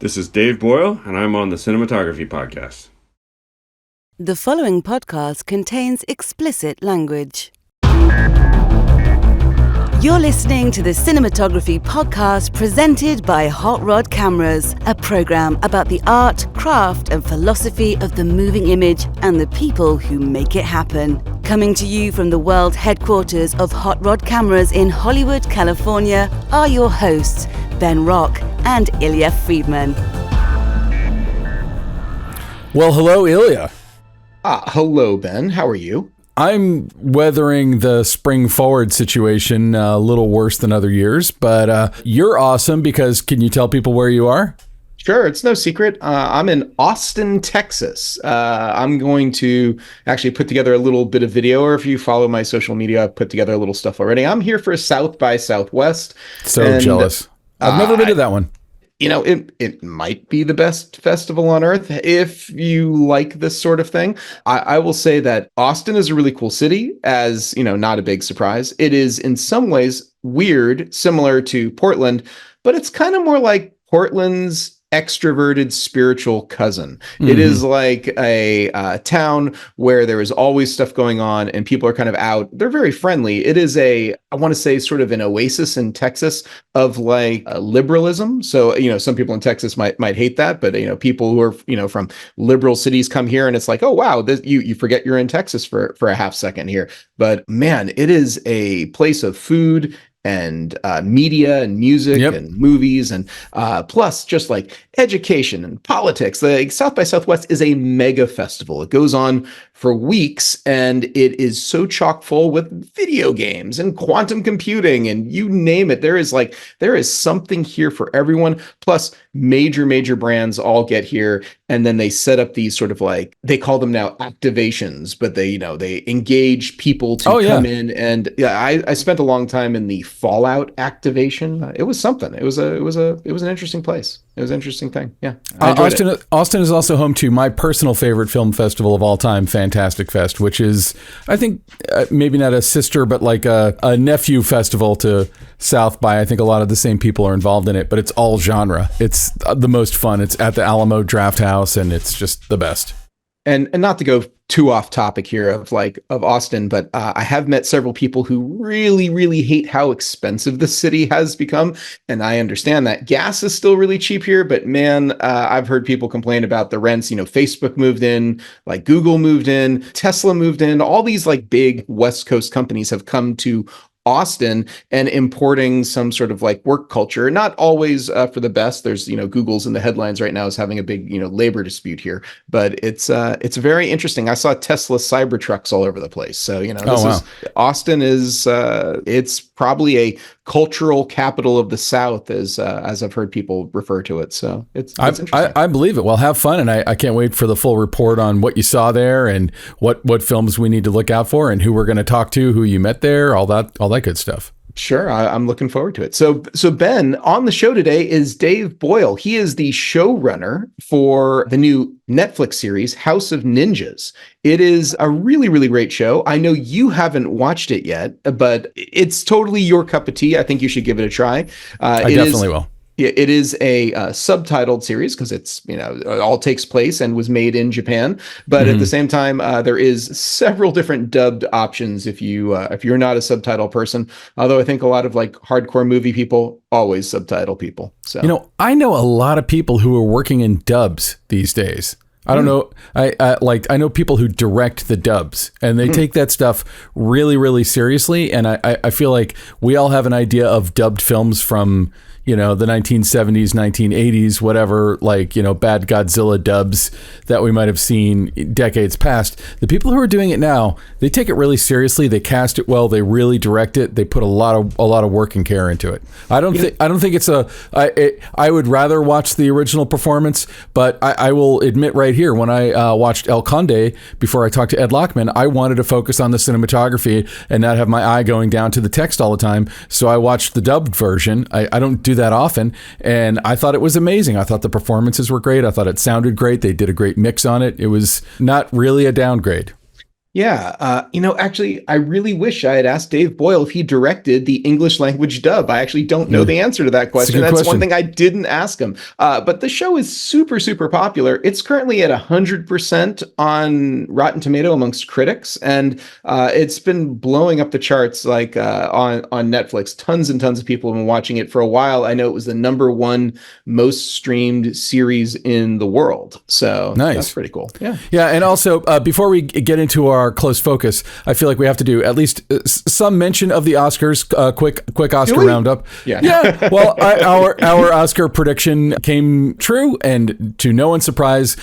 This is Dave Boyle, and I'm on the Cinematography podcast. The following podcast contains explicit language. You're listening to the Cinematography podcast presented by Hot Rod Cameras, a program about the art, craft, and philosophy of the moving image and the people who make it happen. Coming to you from the world headquarters of Hot Rod Cameras in Hollywood, California, are your hosts, Ben Rock and Ilya Friedman. Well, hello, Ilya. Hello, Ben. How are you? I'm weathering the spring forward situation a little worse than other years, but you're awesome because can you tell people where you are? Sure, it's no secret. I'm in Austin, Texas. I'm going to actually put together a little bit of video, or if you follow my social media, I've put together a little stuff already. I'm here for South by Southwest. So jealous. I've never been to that one. You know, it might be the best festival on earth if you like this sort of thing. I will say that Austin is a really cool city, as, you know, not a big surprise. It is in some ways weird, similar to Portland, but it's kind of more like Portland's extroverted spiritual cousin. Mm-hmm. It is like a town where there is always stuff going on and people are kind of out. They're very friendly. It is I want to say sort of an oasis in Texas of like liberalism. So, you know, some people in Texas might hate that, but, you know, people who are, you know, from liberal cities come here and it's like, oh, wow, you forget you're in Texas for a half second here. But man, it is a place of food and media and music and movies and plus just like education and politics. Like South by Southwest is a mega festival. It goes on for weeks and it is so chock full with video games and quantum computing and you name it. There is something here for everyone. Plus major brands all get here and then they set up these sort of like, they call them now activations, but they engage people to come in. And yeah, I spent a long time in the Fallout activation. It was something. It was an interesting place. It was an interesting thing. Yeah. Austin is also home to my personal favorite film festival of all time, Fantastic Fest, which is, I think, maybe not a sister, but like a nephew festival to South by. I think a lot of the same people are involved in it, but it's all genre. It's the most fun. It's at the Alamo Draft House, and it's just the best. And not to go too off topic here of Austin, but I have met several people who really hate how expensive the city has become. And I understand that gas is still really cheap here, but man, I've heard people complain about the rents. You know, Facebook moved in, like Google moved in, Tesla moved in, all these like big West Coast companies have come to Austin and importing some sort of like work culture, not always for the best. There's, you know, Google's in the headlines right now is having a big, you know, labor dispute here, but it's very interesting. I saw Tesla Cybertrucks all over the place. So, you know, Austin is, it's probably a cultural capital of the South as I've heard people refer to it. So it's interesting. I believe it. Well, have fun. And I can't wait for the full report on what you saw there and what films we need to look out for and who we're going to talk to, who you met there, all that good stuff. Sure. I'm looking forward to it. So Ben, on the show today is Dave Boyle. He is the showrunner for the new Netflix series, House of Ninjas. It is a really great show. I know you haven't watched it yet, but it's totally your cup of tea. I think you should give it a try. I definitely will. It is a subtitled series because it's, you know, it all takes place and was made in Japan. But at the same time, there is several different dubbed options if you're not a subtitle person. Although I think a lot of like hardcore movie people always subtitle people. So, you know, I know a lot of people who are working in dubs these days. I don't know. I know people who direct the dubs and they take that stuff really seriously. And I feel like we all have an idea of dubbed films from, you know, the 1970s, 1980s, whatever, like, you know, bad Godzilla dubs that we might have seen decades past. The people who are doing it now, they take it really seriously. They cast it well. They really direct it. They put a lot of work and care into it. I don't think it's I would rather watch the original performance, but I will admit right here, when I watched El Conde before I talked to Ed Lockman, I wanted to focus on the cinematography and not have my eye going down to the text all the time. So I watched the dubbed version. I don't do that often, and I thought it was amazing. I thought the performances were great. I thought it sounded great. They did a great mix on it. It was not really a downgrade. Yeah, actually, I really wish I had asked Dave Boyle if he directed the English language dub. I actually don't know the answer to that It's a question. good That's question. one thing I didn't ask him. But the show is super, super popular. It's currently at 100% on Rotten Tomato amongst critics, and it's been blowing up the charts like on Netflix. Tons and tons of people have been watching it for a while. I know it was the #1 most streamed series in the world. So Nice. That's pretty cool. Yeah. Yeah, and also before we get into our close focus, I feel like we have to do at least some mention of the Oscars. Quick Oscar roundup. Yeah. Well, our Oscar prediction came true, and to no one's surprise,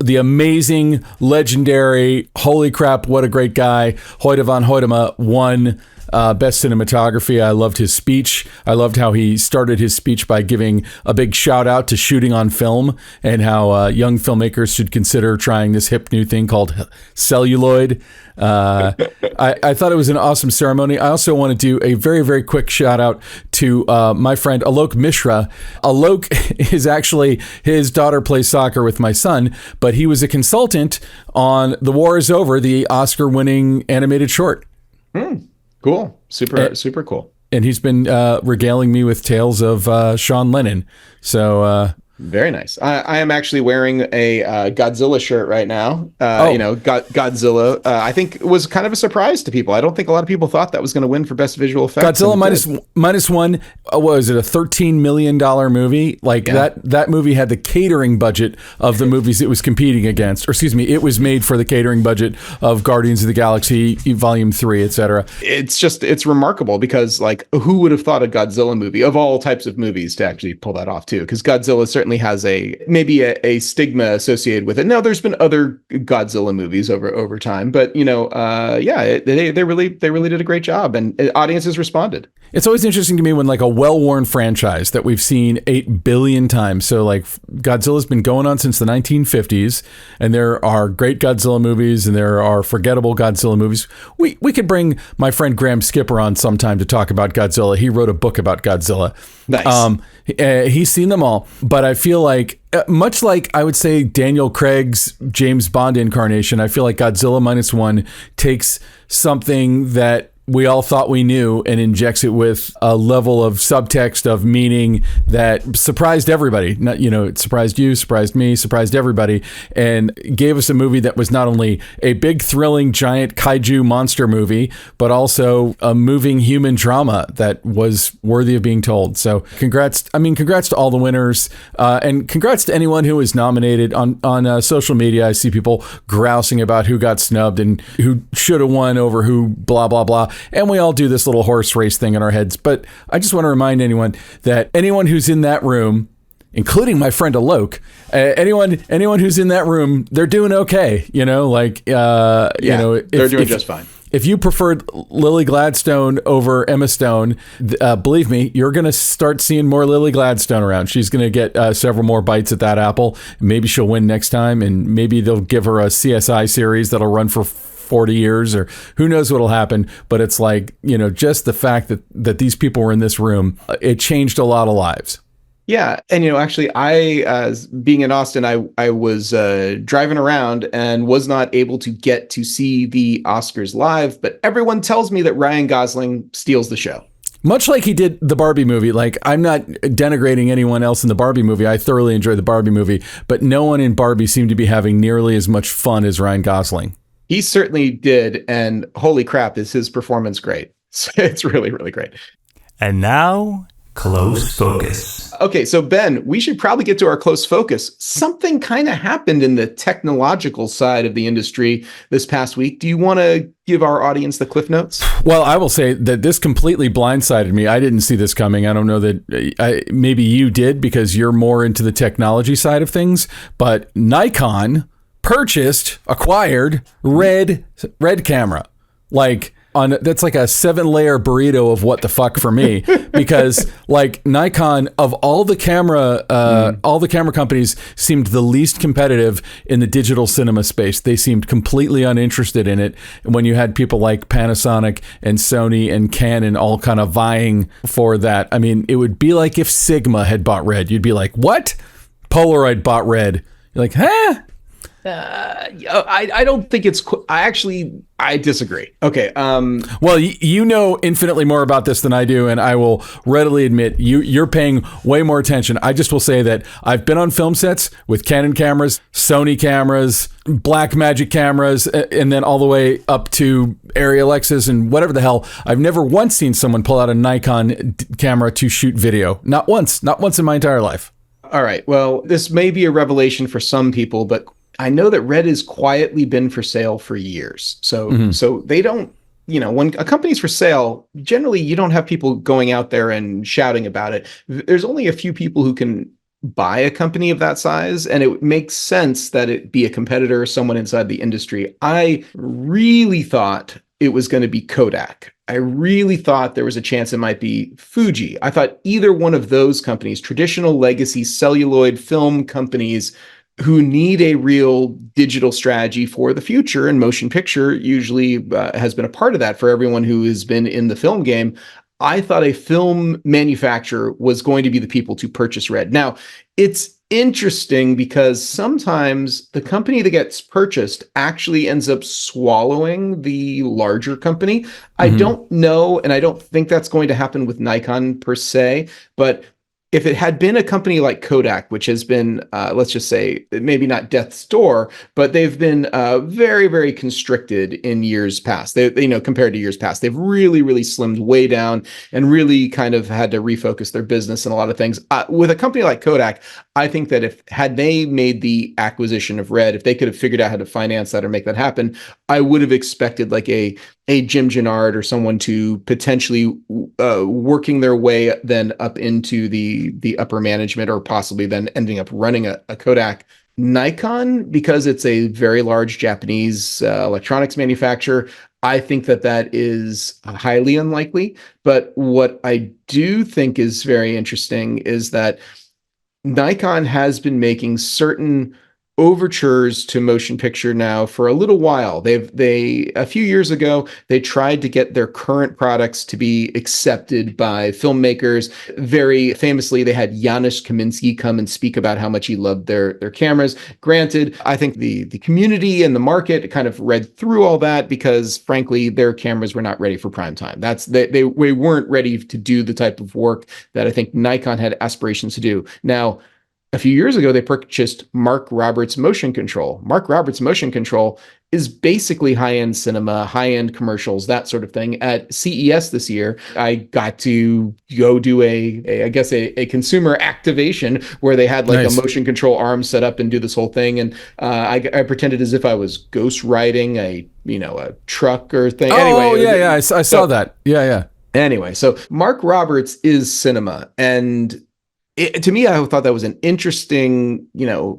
the amazing, legendary, holy crap, what a great guy, Hoyte van Hoytema won. Best cinematography. I loved his speech. I loved how he started his speech by giving a big shout out to shooting on film and how young filmmakers should consider trying this hip new thing called celluloid. I thought it was an awesome ceremony. I also want to do a very, very quick shout out to my friend Alok Mishra. Alok is actually, his daughter plays soccer with my son, but he was a consultant on The War Is Over, the Oscar winning animated short. Cool. Super cool. And he's been regaling me with tales of Sean Lennon. So very nice. I am actually wearing a Godzilla shirt right now. Godzilla, I think was kind of a surprise to people. I don't think a lot of people thought that was going to win for best visual effects. Godzilla minus one. What was it? A $13 million movie? Like that movie had the catering budget of the movies it was competing against. Or excuse me, it was made for the catering budget of Guardians of the Galaxy Volume 3, etc. It's remarkable because like who would have thought a Godzilla movie of all types of movies to actually pull that off too? Because Godzilla certainly has maybe a stigma associated with it. Now, there's been other Godzilla movies over time, but they really did a great job, and audiences responded. It's always interesting to me when like a well-worn franchise that we've seen 8 billion times. So like Godzilla's been going on since the 1950s, and there are great Godzilla movies and there are forgettable Godzilla movies. We could bring my friend Graham Skipper on sometime to talk about Godzilla. He wrote a book about Godzilla. Nice. He's seen them all, but I feel like much like I would say Daniel Craig's James Bond incarnation, I feel like Godzilla minus one takes something that we all thought we knew and injects it with a level of subtext of meaning that surprised everybody. Not, it surprised you, surprised me, surprised everybody, and gave us a movie that was not only a big, thrilling, giant kaiju monster movie, but also a moving human drama that was worthy of being told. So congrats to all the winners, and congrats to anyone who was nominated on social media. I see people grousing about who got snubbed and who should have won over who blah, blah, blah. And we all do this little horse race thing in our heads. But I just want to remind anyone that anyone who's in that room, including my friend Alok, anyone who's in that room, they're doing okay. They're doing just fine. If you preferred Lily Gladstone over Emma Stone, believe me, you're going to start seeing more Lily Gladstone around. She's going to get several more bites at that apple. Maybe she'll win next time, and maybe they'll give her a CSI series that'll run for 40 years, or who knows what'll happen. But it's like, just the fact that these people were in this room, it changed a lot of lives. Yeah. And, actually, being in Austin, I was driving around and was not able to get to see the Oscars live, but everyone tells me that Ryan Gosling steals the show. Much like he did the Barbie movie. Like, I'm not denigrating anyone else in the Barbie movie. I thoroughly enjoyed the Barbie movie, but no one in Barbie seemed to be having nearly as much fun as Ryan Gosling. He certainly did, and holy crap, is his performance great. It's really, really great. And now, Close Focus. Okay, so Ben, we should probably get to our close focus. Something kind of happened in the technological side of the industry this past week. Do you want to give our audience the Cliff Notes? Well, I will say that this completely blindsided me. I didn't see this coming. I don't know that maybe you did because you're more into the technology side of things, but Nikon acquired red camera. Like that's like a 7-layer burrito of what the fuck for me, because like Nikon of all the camera companies seemed the least competitive in the digital cinema space. They seemed completely uninterested in it. And when you had people like Panasonic and Sony and Canon all kind of vying for that, I mean, it would be like if Sigma had bought red. You'd be like, what? Polaroid bought red. You're like, huh? I don't think it's. I disagree. Okay. Well, you know infinitely more about this than I do, and I will readily admit you're paying way more attention. I just will say that I've been on film sets with Canon cameras, Sony cameras, Blackmagic cameras, and then all the way up to Arri Alexas and whatever the hell. I've never once seen someone pull out a Nikon camera to shoot video. Not once in my entire life. All right. Well, this may be a revelation for some people, but I know that Red has quietly been for sale for years. So they don't, when a company's for sale, generally you don't have people going out there and shouting about it. There's only a few people who can buy a company of that size, and it makes sense that it be a competitor or someone inside the industry. I really thought it was going to be Kodak. I really thought there was a chance it might be Fuji. I thought either one of those companies, traditional legacy celluloid film companies, who need a real digital strategy for the future, and motion picture usually has been a part of that for everyone who has been in the film game. I thought a film manufacturer was going to be the people to purchase Red. Now, it's interesting because sometimes the company that gets purchased actually ends up swallowing the larger company. I don't know, and I don't think that's going to happen with Nikon per se, but if it had been a company like Kodak, which has been, let's just say, maybe not death's door, but they've been very, very constricted in years past. They, compared to years past, they've really, really slimmed way down and really kind of had to refocus their business and a lot of things. With a company like Kodak, I think that had they made the acquisition of Red, if they could have figured out how to finance that or make that happen, I would have expected like a Jim Gennard or someone to potentially working their way then up into the upper management, or possibly then ending up running a Kodak. Nikon, because it's a very large Japanese electronics manufacturer, I think that is highly unlikely. But what I do think is very interesting is that Nikon has been making certain overtures to motion picture now for a little while. A few years ago, they tried to get their current products to be accepted by filmmakers. Very famously, they had Janusz Kaminski come and speak about how much he loved their cameras. Granted, I think the community and the market kind of read through all that because, frankly, their cameras were not ready for prime time. They weren't ready to do the type of work that I think Nikon had aspirations to do. Now, a few years ago, they purchased Mark Roberts Motion Control. Mark Roberts Motion Control is basically high-end cinema, high-end commercials, that sort of thing. At CES this year, I got to go do a consumer activation where they had like a motion control arm set up and do this whole thing. And I pretended as if I was ghost riding a truck or thing. I saw that. Yeah. Anyway, so Mark Roberts is cinema, and to me, I thought that was an interesting,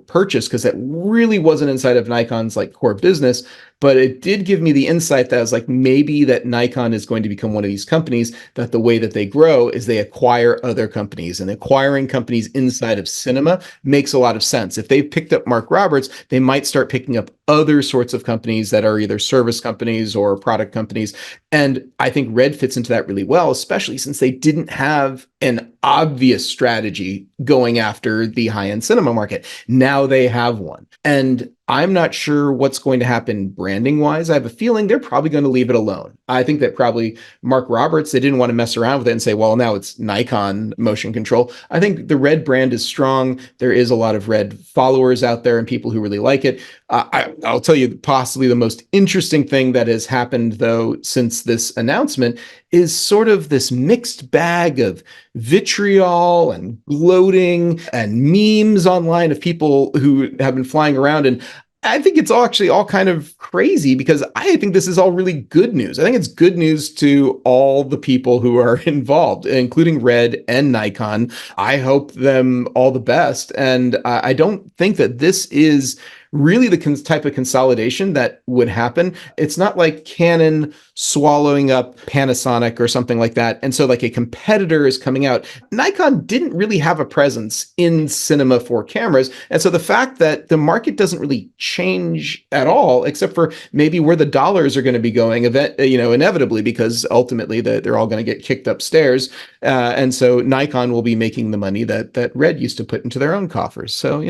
purchase, because that really wasn't inside of Nikon's like core business, but it did give me the insight that I was like, maybe that Nikon is going to become one of these companies that the way that they grow is they acquire other companies, and acquiring companies inside of cinema makes a lot of sense. If they picked up Mark Roberts, they might start picking up other sorts of companies that are either service companies or product companies. And I think Red fits into that really well, especially since they didn't have an obvious strategy going after the high-end cinema market. Now they have one. And I'm not sure what's going to happen branding wise. I have a feeling they're probably going to leave it alone. I think that probably Mark Roberts, they didn't want to mess around with it and say, well, now it's Nikon motion control. I think the Red brand is strong. There is a lot of Red followers out there and people who really like it. I'll tell you, possibly the most interesting thing that has happened, though, since this announcement is sort of this mixed bag of vitriol and gloating and memes online of people who have been flying around. And I think it's all kind of crazy, because I think this is all really good news. I think it's good news to all the people who are involved, including Red and Nikon. I hope them all the best. And I don't think that this is really the type of consolidation that would happen. It's not like Canon swallowing up Panasonic or something like that. And so like a competitor is coming out. Nikon didn't really have a presence in cinema for cameras. And so the fact that the market doesn't really change at all, except for maybe where the dollars are going to be going, inevitably, because ultimately they're all going to get kicked upstairs. And so Nikon will be making the money that Red used to put into their own coffers. So,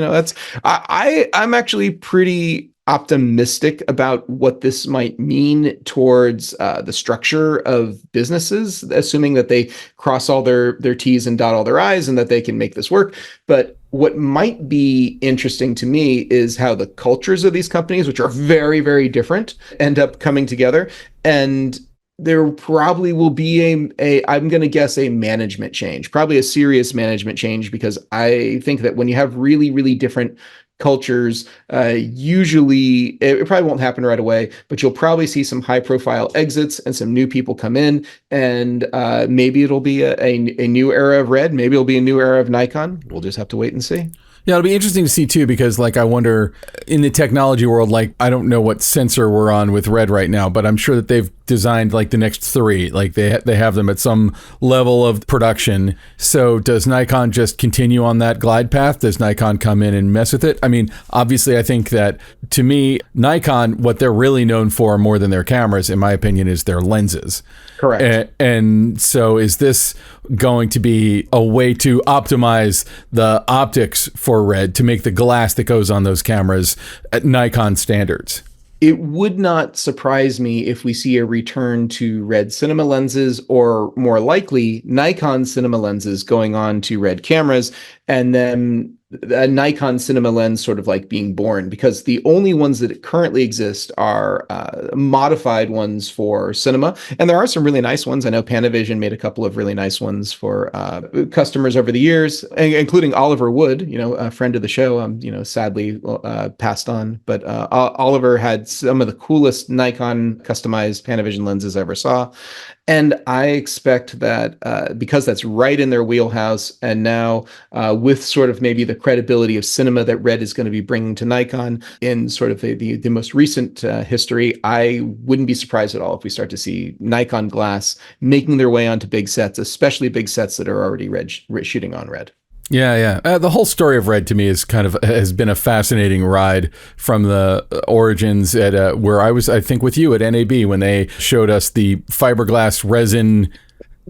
I'm actually pretty optimistic about what this might mean towards the structure of businesses, assuming that they cross all their T's and dot all their I's and that they can make this work. But what might be interesting to me is how the cultures of these companies, which are very, very different, end up coming together. And there probably will be I'm going to guess a management change, probably a serious management change, because I think that when you have really, really different cultures, usually it probably won't happen right away, but you'll probably see some high profile exits and some new people come in, and maybe it'll be a new era of Red. Maybe it'll be a new era of Nikon. We'll just have to wait and see. Yeah, it'll be interesting to see too, because like I wonder in the technology world, like I don't know what sensor we're on with Red right now, but I'm sure that they've designed like the next three, like they have them at some level of production. So does Nikon just continue on that glide path? Does Nikon come in and mess with it? I mean, obviously I think that to me, Nikon, what they're really known for more than their cameras, in my opinion, is their lenses. Correct. And so is this going to be a way to optimize the optics for Red to make the glass that goes on those cameras at Nikon standards? It would not surprise me if we see a return to Red cinema lenses, or more likely Nikon cinema lenses going on to Red cameras, and then a Nikon cinema lens sort of like being born, because the only ones that currently exist are modified ones for cinema. And there are some really nice ones. I know Panavision made a couple of really nice ones for customers over the years, including Oliver Wood, a friend of the show, sadly passed on. But Oliver had some of the coolest Nikon customized Panavision lenses I ever saw. And I expect that because that's right in their wheelhouse, and now with sort of maybe the credibility of cinema that Red is going to be bringing to Nikon in sort of the most recent history, I wouldn't be surprised at all if we start to see Nikon glass making their way onto big sets, especially big sets that are already shooting on Red. Yeah. The whole story of Red to me has been a fascinating ride from the origins at where I was, I think, with you at NAB when they showed us the fiberglass resin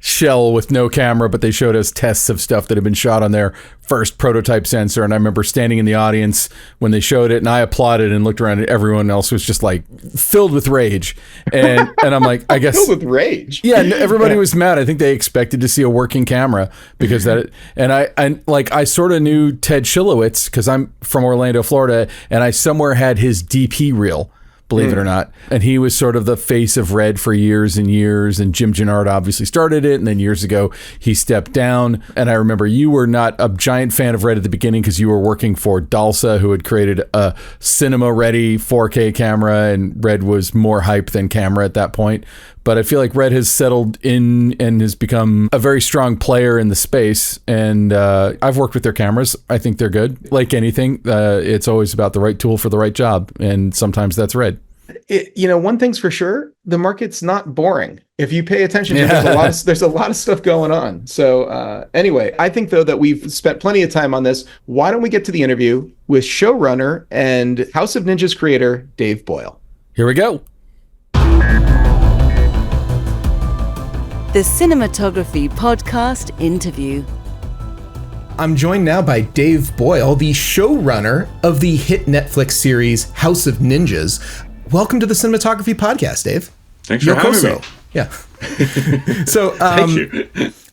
shell with no camera, but they showed us tests of stuff that had been shot on their first prototype sensor. And I remember standing in the audience when they showed it, and I applauded and looked around, and everyone else was just like filled with rage. And I'm like, I guess filled with rage. Yeah, everybody was mad. I think they expected to see a working camera because I sort of knew Ted Shilowitz because I'm from Orlando, Florida, and I somewhere had his DP reel, believe it or not. And he was sort of the face of Red for years and years. And Jim Gennard obviously started it. And then years ago, he stepped down. And I remember you were not a giant fan of Red at the beginning because you were working for Dalsa, who had created a cinema-ready 4K camera. And Red was more hype than camera at that point. But I feel like Red has settled in and has become a very strong player in the space. And I've worked with their cameras. I think they're good. Like anything, it's always about the right tool for the right job. And sometimes that's Red. One thing's for sure, the market's not boring. If you pay attention, there's a lot of stuff going on. So anyway, I think, though, that we've spent plenty of time on this. Why don't we get to the interview with showrunner and House of Ninjas creator, Dave Boyle. Here we go. The Cinematography Podcast interview. I'm joined now by Dave Boyle, the showrunner of the hit Netflix series House of Ninjas. Welcome to the Cinematography Podcast, Dave. Thanks for having me. Yeah. So Thank you.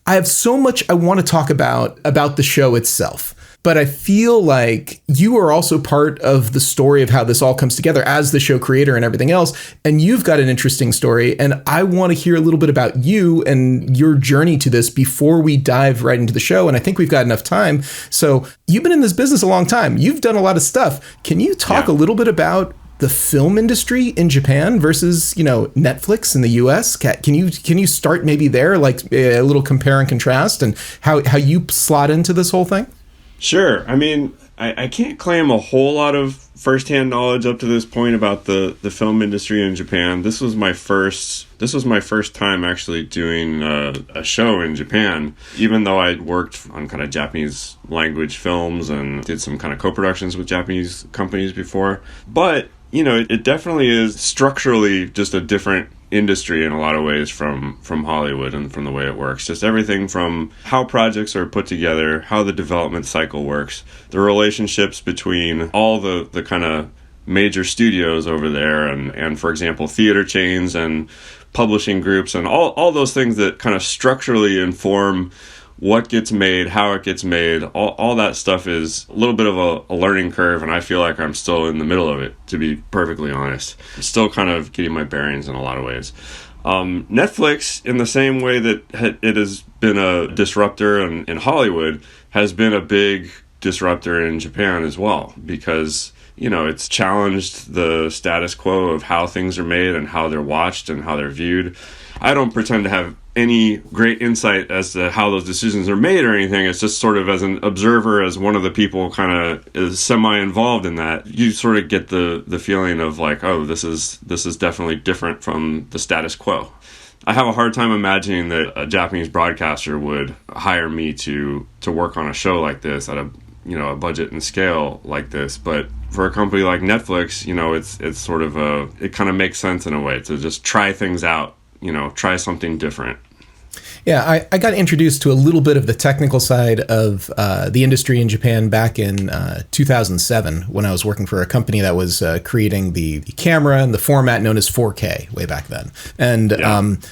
I have so much I want to talk about the show itself. But I feel like you are also part of the story of how this all comes together as the show creator and everything else. And you've got an interesting story. And I want to hear a little bit about you and your journey to this before we dive right into the show. And I think we've got enough time. So you've been in this business a long time. You've done a lot of stuff. Can you talk a little bit about the film industry in Japan versus, Netflix in the US? Can you start maybe there, like a little compare and contrast, and how you slot into this whole thing? Sure. I mean, I can't claim a whole lot of firsthand knowledge up to this point about the film industry in Japan. This was my first time actually doing a show in Japan, even though I'd worked on kind of Japanese language films and did some kind of co-productions with Japanese companies before. But, it definitely is structurally just a different industry in a lot of ways from Hollywood and from the way it works. Just everything from how projects are put together, how the development cycle works, the relationships between all the kind of major studios over there, and for example, theater chains and publishing groups and all those things that kind of structurally inform what gets made, how it gets made. All that stuff is a little bit of a learning curve, and I feel like I'm still in the middle of it, to be perfectly honest. I'm still kind of getting my bearings in a lot of ways. Netflix, in the same way that it has been a disruptor in Hollywood, has been a big disruptor in Japan as well, because it's challenged the status quo of how things are made and how they're watched and how they're viewed. I don't pretend to have any great insight as to how those decisions are made or anything. It's just sort of as an observer, as one of the people kind of is semi-involved in that, you sort of get the feeling of like, oh, this is definitely different from the status quo. I have a hard time imagining that a Japanese broadcaster would hire me to work on a show like this at a budget and scale like this. But for a company like Netflix, it's sort of it kind of makes sense in a way to just try things out, try something different. Yeah, I got introduced to a little bit of the technical side of the industry in Japan back in 2007 when I was working for a company that was creating the camera and the format known as 4K way back then. And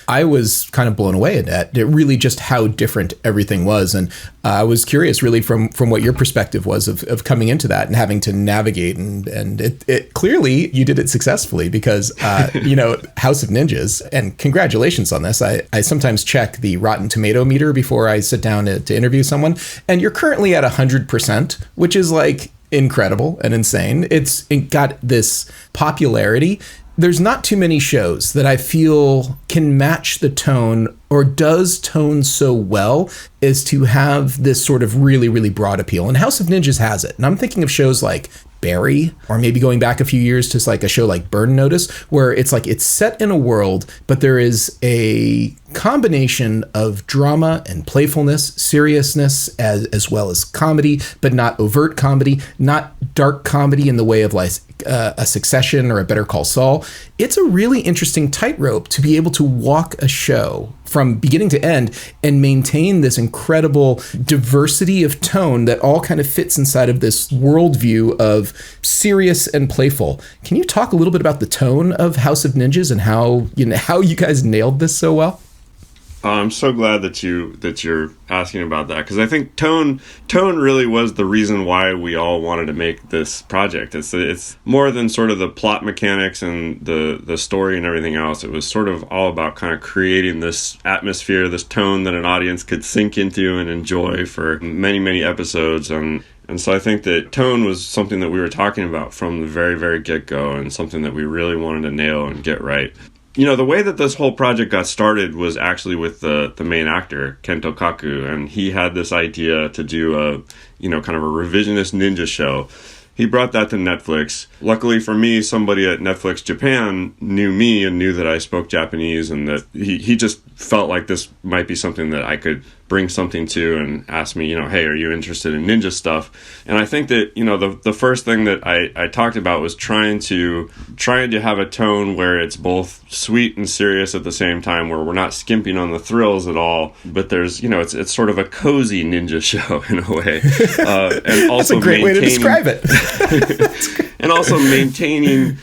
I was kind of blown away at really just how different everything was. And I was curious really from what your perspective was of coming into that and having to navigate. And it clearly you did it successfully because, House of Ninjas, and congratulations on this. I sometimes check the Rotten Tomato meter before I sit down to interview someone, and you're currently at 100%, which is like incredible and insane. It got this popularity. There's not too many shows that I feel can match the tone or does tone so well as to have this sort of really, really broad appeal. And House of Ninjas has it. And I'm thinking of shows like Barry, or maybe going back a few years to like a show like Burn Notice, where it's like it's set in a world, but there is a combination of drama and playfulness, seriousness, as well as comedy, but not overt comedy, not dark comedy in the way of like a Succession or a Better Call Saul. It's a really interesting tightrope to be able to walk a show from beginning to end and maintain this incredible diversity of tone that all kind of fits inside of this worldview of serious and playful. Can you talk a little bit about the tone of House of Ninjas and how you guys nailed this so well? I'm so glad that you're asking about that, because I think tone really was the reason why we all wanted to make this project. It's more than sort of the plot mechanics and the story and everything else. It was sort of all about kind of creating this atmosphere, this tone that an audience could sink into and enjoy for many, many episodes. And so I think that tone was something that we were talking about from the very, very get-go, and something that we really wanted to nail and get right. The way that this whole project got started was actually with the main actor, Kento Kaku, and he had this idea to do a kind of a revisionist ninja show. He brought that to Netflix. Luckily for me, somebody at Netflix Japan knew me and knew that I spoke Japanese, and that he just felt like this might be something that I could bring something to, and asked me, hey, are you interested in ninja stuff? And I think that, the first thing that I talked about was trying to have a tone where it's both sweet and serious at the same time, where we're not skimping on the thrills at all, but there's, it's sort of a cozy ninja show in a way. And also that's a great way to describe it. And also maintaining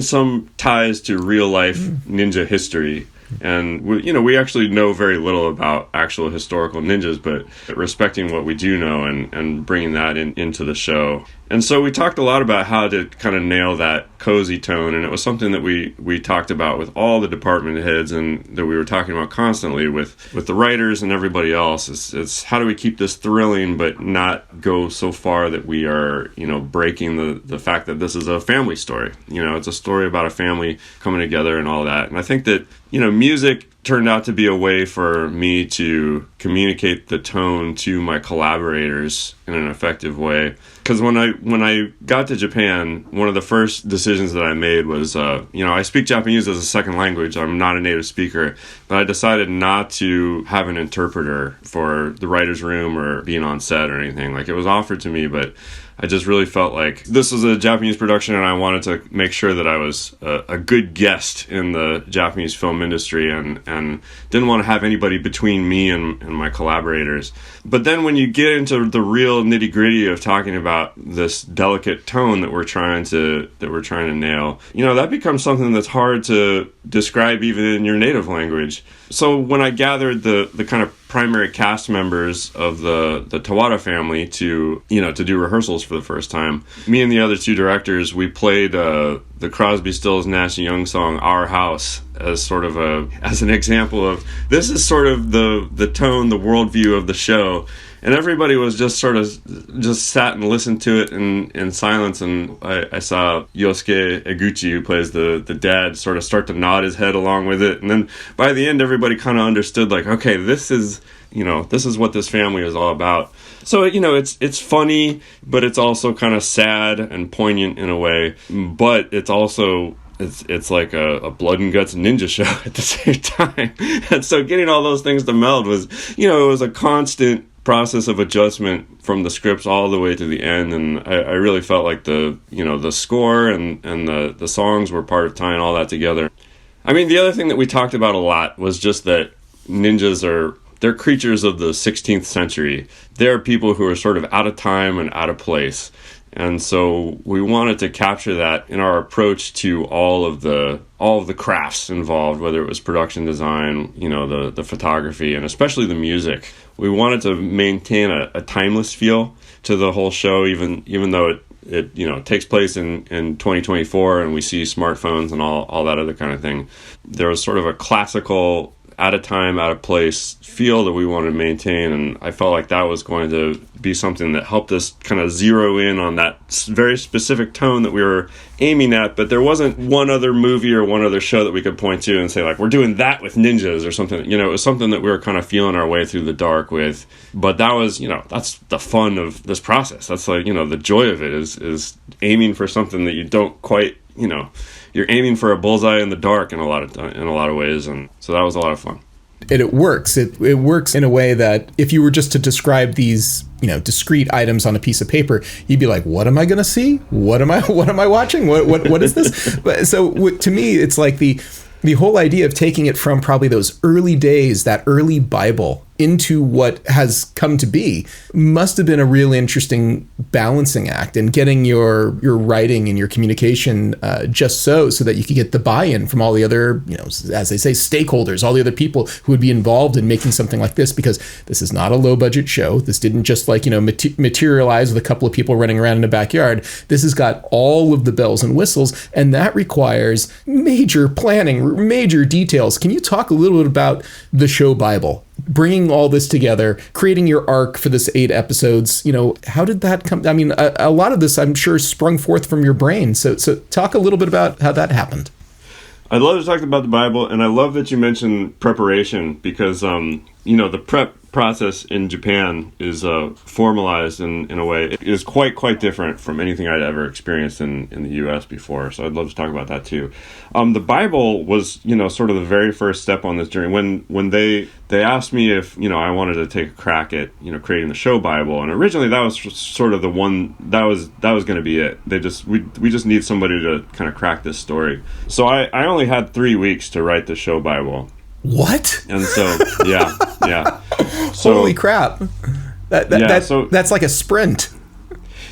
some ties to real life ninja history. And we actually know very little about actual historical ninjas, but respecting what we do know and bringing that into the show. And so we talked a lot about how to kind of nail that cozy tone, and it was something that we talked about with all the department heads, and that we were talking about constantly with the writers and everybody else. It's how do we keep this thrilling but not go so far that we are breaking the fact that this is a family story. It's a story about a family coming together and all that. And I think that music turned out to be a way for me to communicate the tone to my collaborators in an effective way. Because when I got to Japan, one of the first decisions that I made was, I speak Japanese as a second language. I'm not a native speaker, but I decided not to have an interpreter for the writer's room or being on set or anything. Like, it was offered to me, but I just really felt like this was a Japanese production, and I wanted to make sure that I was a good guest in the Japanese film industry, and and didn't want to have anybody between me and my collaborators. But then when you get into the real nitty-gritty of talking about this delicate tone that we're trying to nail, that becomes something that's hard to describe even in your native language. So when I gathered the kind of primary cast members of the Tawara family to do rehearsals for the first time, me and the other two directors, we played the Crosby, Stills, Nash & Young song "Our House" as sort of as an example of this is sort of the tone, the worldview of the show. And everybody was just sat and listened to it in silence. And I saw Yosuke Eguchi, who plays the dad, sort of start to nod his head along with it. And then by the end, everybody kind of understood, like, okay, this is what this family is all about. So, it's funny, but it's also kind of sad and poignant in a way. But it's also... It's like a blood and guts ninja show at the same time. And so getting all those things to meld was, it was a constant process of adjustment from the scripts all the way to the end. And I really felt like the score and the songs were part of tying all that together. I mean, the other thing that we talked about a lot was just that ninjas they're creatures of the 16th century. They're people who are sort of out of time and out of place. And so we wanted to capture that in our approach to all of the crafts involved, whether it was production design, the photography, and especially the music. We wanted to maintain a timeless feel to the whole show, even though it takes place in 2024 and we see smartphones and all that other kind of thing. There was sort of a classical, out of time, out of place feel that we wanted to maintain, and I felt like that was going to be something that helped us kind of zero in on that very specific tone that we were aiming at. But there wasn't one other movie or one other show that we could point to and say, like, we're doing that with ninjas or something. It was something that we were kind of feeling our way through the dark with. But that was, that's the fun of this process. That's like, the joy of it is aiming for something that you don't quite, you're aiming for a bullseye in the dark in a lot of ways, and so that was a lot of fun. And it works. It works in a way that if you were just to describe these, discrete items on a piece of paper, you'd be like, "What am I going to see? What am I watching? What is this?" But so to me, it's like the whole idea of taking it from probably those early days, that early Bible, into what has come to be, must have been a really interesting balancing act, and getting your writing and your communication just so that you could get the buy-in from all the other, as they say, stakeholders, all the other people who would be involved in making something like this, because this is not a low-budget show. This didn't just materialize with a couple of people running around in a backyard. This has got all of the bells and whistles, and that requires major planning, major details. Can you talk a little bit about the show Bible? Bringing all this together, creating your arc for this 8 episodes, how did that come? I mean, a lot of this, I'm sure, sprung forth from your brain. So talk a little bit about how that happened. I'd love to talk about the Bible, and I love that you mentioned preparation, because, the prep process in Japan is formalized in a way. It is quite different from anything I'd ever experienced in the U.S. before, so I'd love to talk about that too. The Bible was, sort of the very first step on this journey. When they asked me if, I wanted to take a crack at, creating the show Bible, and originally that was sort of the one, that was going to be it. We just need somebody to kind of crack this story. So I only had 3 weeks to write the show Bible. What? And so, yeah. So, holy crap. That's like a sprint.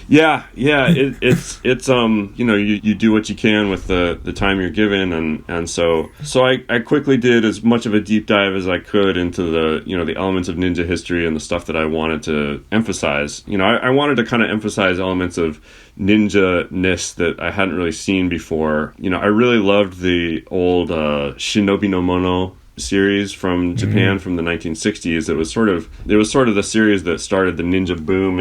Yeah. It's you do what you can with the time you're given, and so I quickly did as much of a deep dive as I could into the elements of ninja history and the stuff that I wanted to emphasize. I wanted to kind of emphasize elements of ninja-ness that I hadn't really seen before. I really loved the old Shinobi no Mono series from Japan from the 1960s. It was sort of the series that started the ninja boom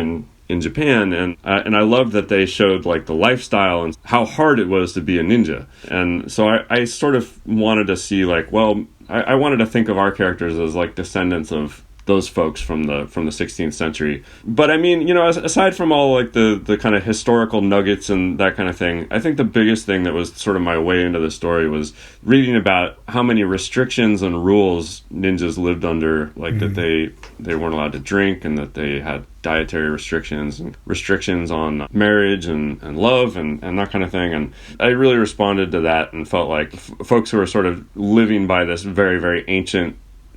in Japan, and I loved that they showed like the lifestyle and how hard it was to be a ninja. And so I sort of wanted to see like, well, I wanted to think of our characters as like descendants of those folks from the 16th century. But I mean, aside from all like the kind of historical nuggets and that kind of thing, I think the biggest thing that was sort of my way into the story was reading about how many restrictions and rules ninjas lived under, like that they weren't allowed to drink, and that they had dietary restrictions and restrictions on marriage and love and that kind of thing. And I really responded to that and felt like folks who are sort of living by this very, very ancient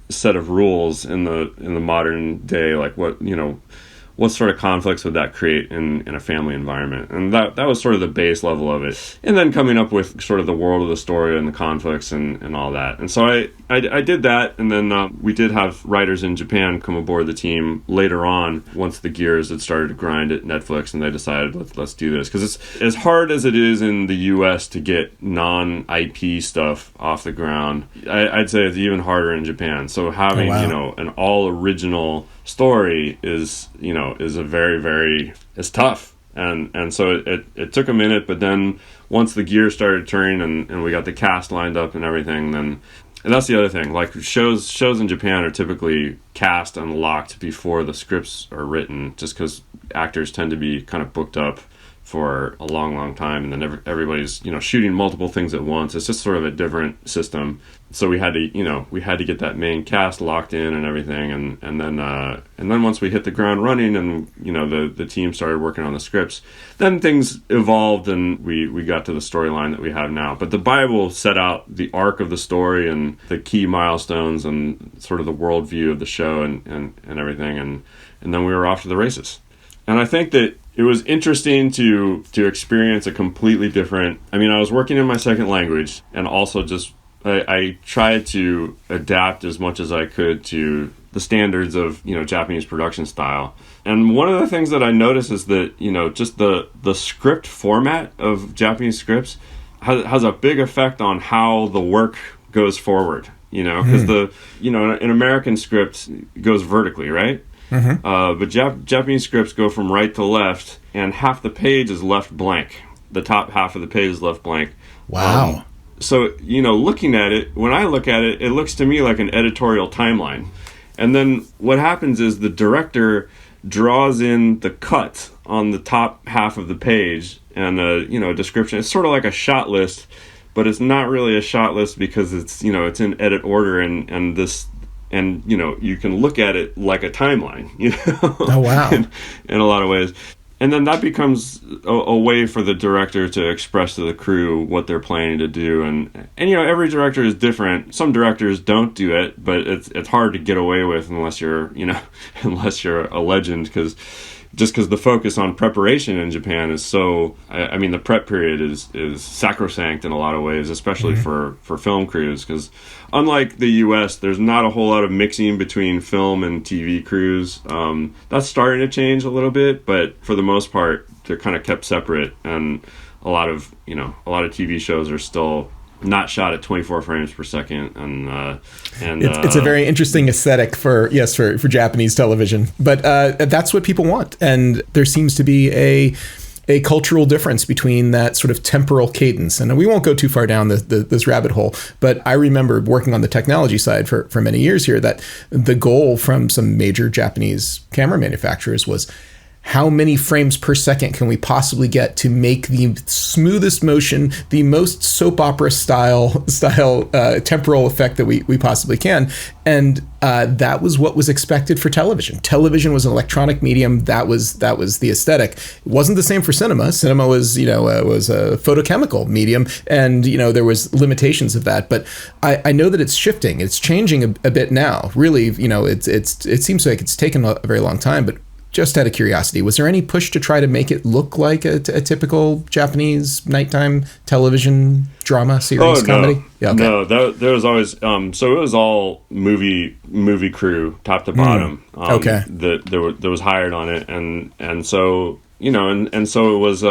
set of rules in the modern day, like what sort of conflicts would that create in a family environment? And that was sort of the base level of it. And then coming up with sort of the world of the story and the conflicts and all that. And so I did that. And then we did have writers in Japan come aboard the team later on, once the gears had started to grind at Netflix, and they decided, let's do this. Because it's as hard as it is in the US to get non-IP stuff off the ground, I'd say it's even harder in Japan. So having, an all original story is a very, very, it's tough. And so it took a minute, but then once the gears started turning and we got the cast lined up and everything, then, and that's the other thing, like shows in Japan are typically cast and locked before the scripts are written, just because actors tend to be kind of booked up for a long, long time, and then everybody's shooting multiple things at once. It's just sort of a different system. So we had to get that main cast locked in and everything, and then once we hit the ground running and the team started working on the scripts, then things evolved and we got to the storyline that we have now. But the Bible set out the arc of the story and the key milestones and sort of the worldview of the show and everything, and then we were off to the races. And I think that it was interesting to experience a completely different, I was working in my second language, and also just I tried to adapt as much as I could to the standards of Japanese production style. And one of the things that I noticed is that just the script format of Japanese scripts has a big effect on how the work goes forward. Because an American script goes vertically, right? Mm-hmm. But Japanese scripts go from right to left, and half the page is left blank. The top half of the page is left blank. Wow. So, looking at it, when I look at it, it looks to me like an editorial timeline. And then what happens is the director draws in the cut on the top half of the page and a description. It's sort of like a shot list, but it's not really a shot list because it's in edit order and this. And, you can look at it like a timeline, Oh, wow. in a lot of ways. And then that becomes a way for the director to express to the crew what they're planning to do. And every director is different. Some directors don't do it, but it's hard to get away with unless you're a legend, because the focus on preparation in Japan is so, the prep period is sacrosanct in a lot of ways, especially for film crews, because unlike the US, there's not a whole lot of mixing between film and TV crews. That's starting to change a little bit, but for the most part, they're kind of kept separate, and a lot of TV shows are still not shot at 24 frames per second, and it's a very interesting aesthetic for Japanese television, but that's what people want, and there seems to be a cultural difference between that sort of temporal cadence. And we won't go too far down this rabbit hole, but I remember working on the technology side for many years here, that the goal from some major Japanese camera manufacturers was, how many frames per second can we possibly get to make the smoothest motion, the most soap opera style temporal effect that we possibly can? And that was what was expected for television. Television was an electronic medium. That was the aesthetic. It wasn't the same for cinema. Cinema was was a photochemical medium, and there was limitations of that. But I know that it's shifting. It's changing a bit now. Really, it seems like it's taken a very long time, but. Just out of curiosity, was there any push to try to make it look like a typical Japanese nighttime television drama series comedy? No. Yeah, okay. No, there was always so it was all movie crew top to bottom. Okay, that was hired on it, and so and so it was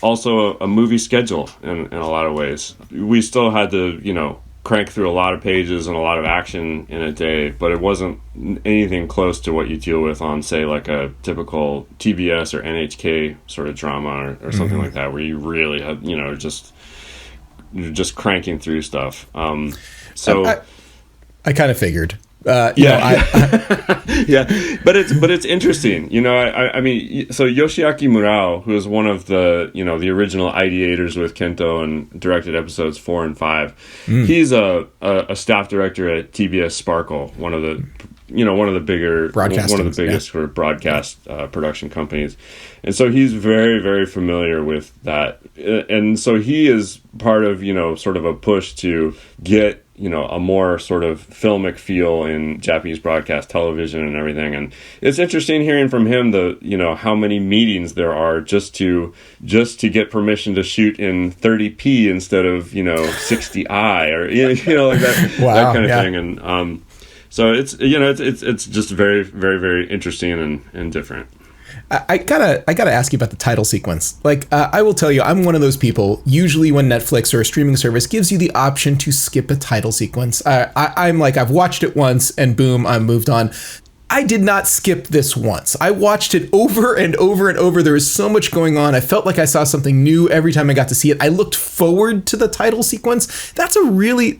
also a movie schedule in a lot of ways. We still had to crank through a lot of pages and a lot of action in a day, but it wasn't anything close to what you deal with on, say, like a typical TBS or NHK sort of drama or something like that, where you really have you're just cranking through stuff. So I kind of figured. Yeah, but it's interesting. I mean, so Yoshiaki Murao, who is one of the the original ideators with Kento and directed episodes 4 and 5, he's a staff director at TBS Sparkle, one of the biggest sort of broadcast production companies, and so he's very, very familiar with that, and so he is part of sort of a push to get a more sort of filmic feel in Japanese broadcast television and everything. And it's interesting hearing from him how many meetings there are just to get permission to shoot in 30p instead of 60i or like that, wow, that kind of thing. And so it's just very, very, very interesting and different. I gotta ask you about the title sequence. Like, I will tell you, I'm one of those people. Usually, when Netflix or a streaming service gives you the option to skip a title sequence, I'm like, I've watched it once, and boom, I'm moved on. I did not skip this once. I watched it over and over and over. There was so much going on. I felt like I saw something new every time I got to see it. I looked forward to the title sequence. That's a really